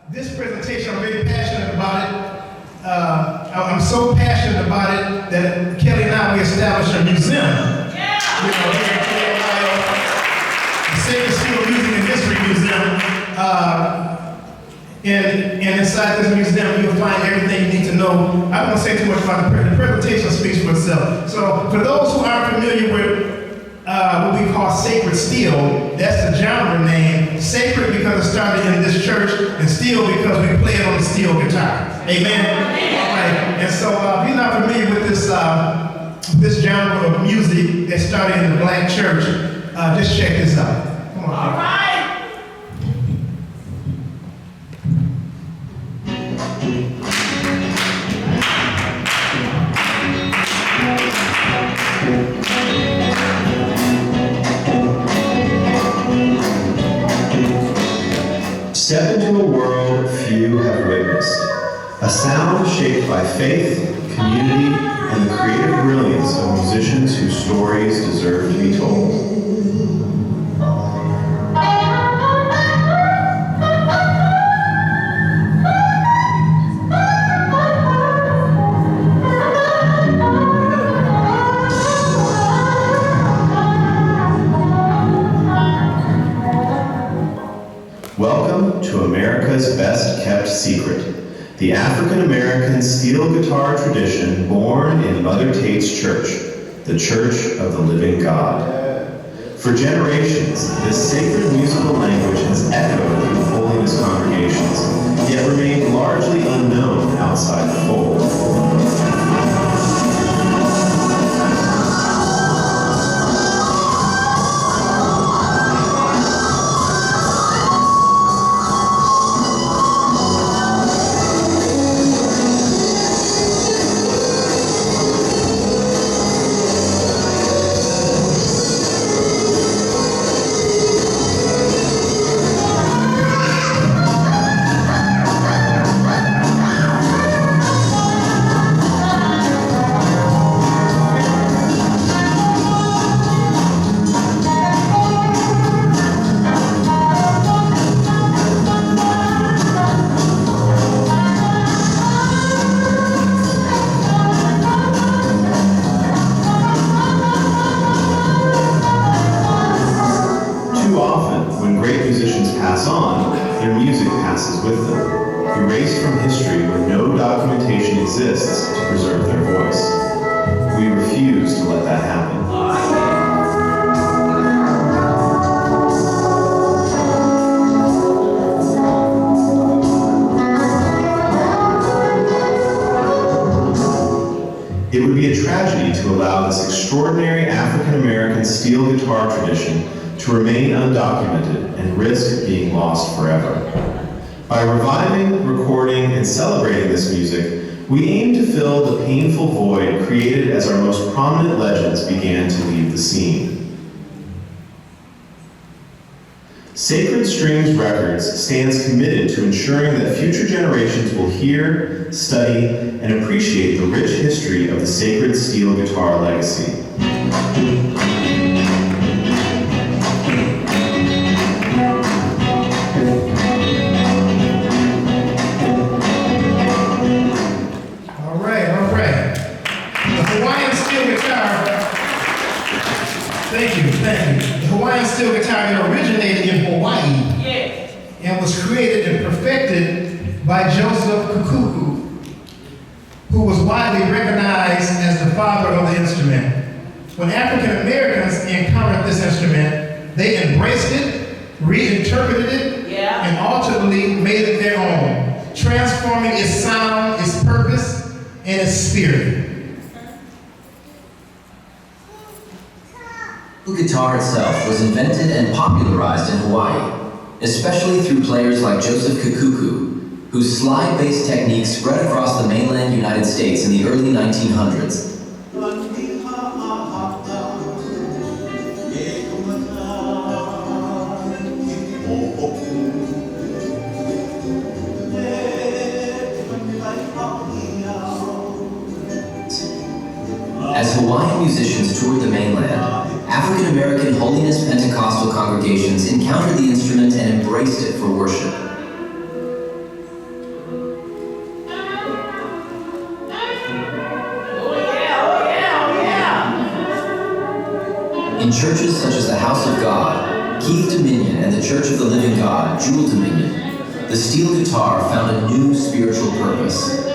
This presentation, I'm very passionate about it. I'm so passionate about it that Kelly and I, we established a museum. Yeah. You know, here in Ohio, the Sacred Steel Music and History Museum. And inside this museum, you'll find everything you need to know. I don't want to say too much about the presentation speaks for itself. So for those who aren't familiar with what we call sacred steel, that's the genre name. Sacred because it started in this church, and steel because we play it on the steel guitar. Amen? All right. And so if you're not familiar with this genre of music that started in the black church, just check this out. Come on. All right. Step into a world few have witnessed, a sound shaped by faith, community, and the creative brilliance of musicians whose stories deserve to be told. Welcome to America's best kept secret, the African-American steel guitar tradition born in Mother Tate's Church, the Church of the Living God. For generations, this sacred musical language has echoed through holiness congregations, yet remained largely unknown outside the fold. Pass on, their music passes with them, erased from history where no documentation exists to preserve their voice. We refuse to let that happen. It would be a tragedy to allow this extraordinary African-American steel guitar tradition to remain undocumented and risk being lost forever. By reviving, recording, and celebrating this music, we aim to fill the painful void created as our most prominent legends began to leave the scene. Sacred Strings Records stands committed to ensuring that future generations will hear, study, and appreciate the rich history of the sacred steel guitar legacy. Thank you. The Hawaiian steel guitar originated in Hawaii and was created and perfected by Joseph Kukuku, who was widely recognized as the father of the instrument. When African Americans encountered this instrument, they embraced it, reinterpreted it, and ultimately made it their own, transforming its sound, its purpose, and its spirit. The guitar itself was invented and popularized in Hawaii, especially through players like Joseph Kukuku, whose slide-based techniques spread across the mainland United States in the early 1900s. As Hawaiian musicians toured the mainland, African-American Holiness Pentecostal congregations encountered the instrument and embraced it for worship. churches such as the House of God, Keith Dominion, and the Church of the Living God, Jewel Dominion, the steel guitar found a new spiritual purpose.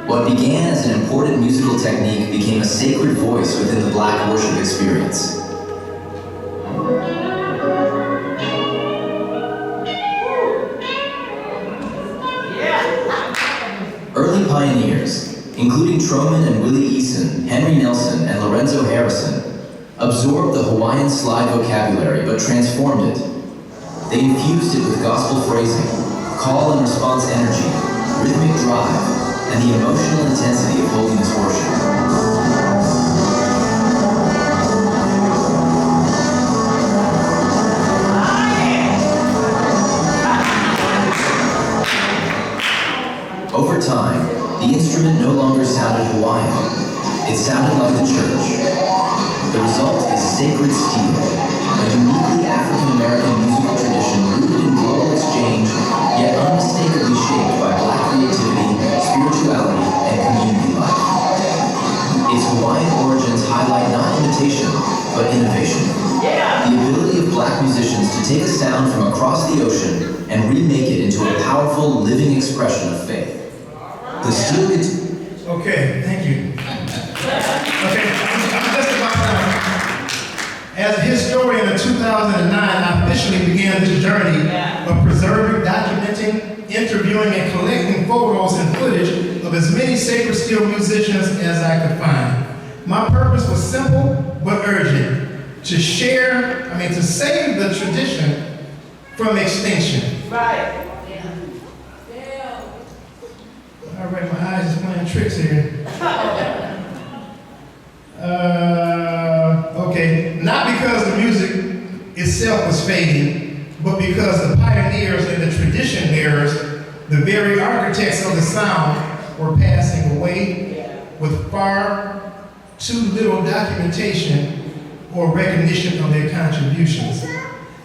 What began as an important musical technique became a sacred voice within the Black worship experience. Early pioneers, including Truman and Willie Eason, Henry Nelson, and Lorenzo Harrison, absorbed the Hawaiian slide vocabulary but transformed it. They infused it with gospel phrasing, call and response energy, rhythmic drive, and the emotional intensity of holiness worship. Over time, the instrument no longer sounded Hawaiian. It sounded like the church. The result is sacred steel, a uniquely African-American musical tradition rooted in global exchange, yet unmistakably shaped by Black creativity, spirituality, and community life. Its Hawaiian origins highlight not imitation, but innovation. The ability of Black musicians to take a sound from across the ocean and remake it into a powerful, living expression of faith. The steel guitar. Okay, thank you. Okay, I'm just about done. As a historian in 2009, I officially began this journey of preserving, documenting, interviewing, and collecting photos and footage of as many sacred steel musicians as I could find. My purpose was simple but urgent: to save the tradition from extinction. Right. All right, my eyes is playing tricks here. Okay, not because the music itself was fading, but because the pioneers and the tradition bearers, the very architects of the sound, were passing away with far too little documentation or recognition of their contributions.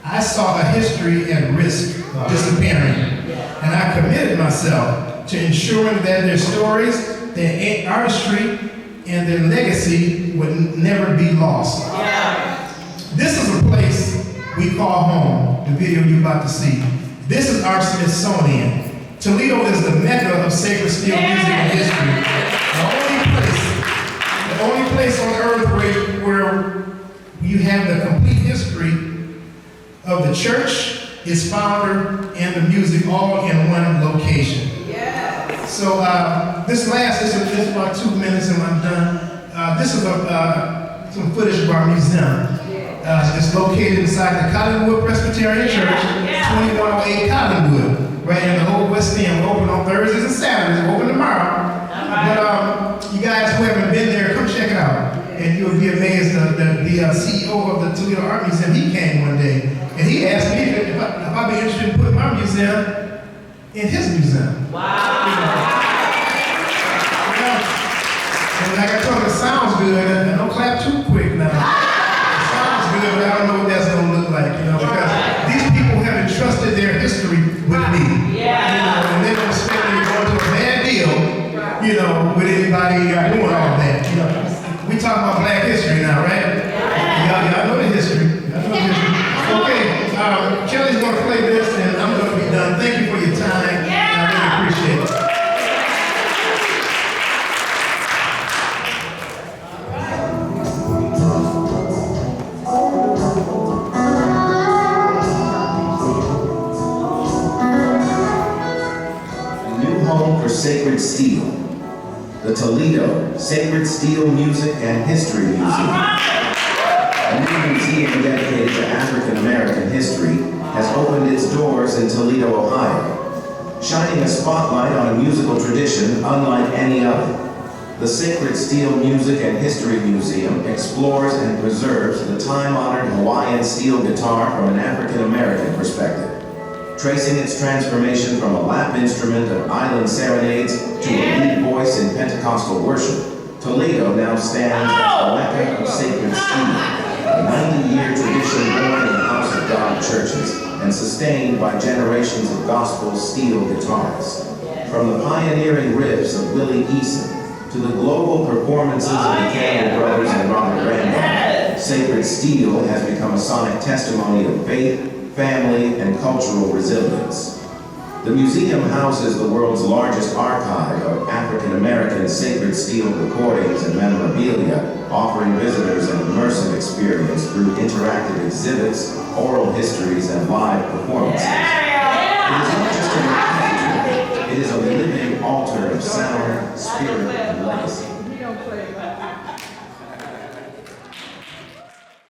I saw a history at risk of disappearing, and I committed myself to ensuring that their stories, their artistry, and their legacy would never be lost. This is a place we call home, the video you're about to see. This is our Smithsonian. Toledo is the mecca of sacred steel music and history. The only place on earth where you have the complete history of the church, its founder, and the music all in one location. So this is about 2 minutes and I'm done. This is some footage of our museum. It's located inside the Collingwood Presbyterian Church, 2108 Collingwood, right in the Old West End. We're open on Thursdays and Saturdays. We're open tomorrow. But you guys who haven't been there, come check it out. And you'll be amazed. The CEO of the Toledo Art Museum, he came one day, and he asked me if I'd be interested in putting my museum in his museum. And like I told him, it sounds good, and don't clap too quick now. It sounds good, but I don't know what that's going to look like, because these people have entrusted their history with me. And they don't expect me to go into a bad deal, with anybody doing all that. We talking about Black history now, right? Y'all know the history. Okay, Kelly's going to play this, and I'm going to be done. Thank you for your time. I really appreciate it. Sacred Steel, the Toledo Sacred Steel Music and History Museum. A new museum dedicated to African American history has opened its doors in Toledo, Ohio, shining a spotlight on a musical tradition unlike any other. The Sacred Steel Music and History Museum explores and preserves the time-honored Hawaiian steel guitar from an African American perspective, tracing its transformation from a lap instrument of island serenades to a lead voice in Pentecostal worship. Toledo now stands as the mecca of sacred steel, a 90-year tradition born in the House of God churches and sustained by generations of gospel steel guitarists. From the pioneering riffs of Willie Eason to the global performances of the Campbell Brothers and Robert Randolph, Sacred steel has become a sonic testimony of faith, family, and cultural resilience. The museum houses the world's largest archive of African-American sacred steel recordings and memorabilia, offering visitors an immersive experience through interactive exhibits, oral histories, and live performances.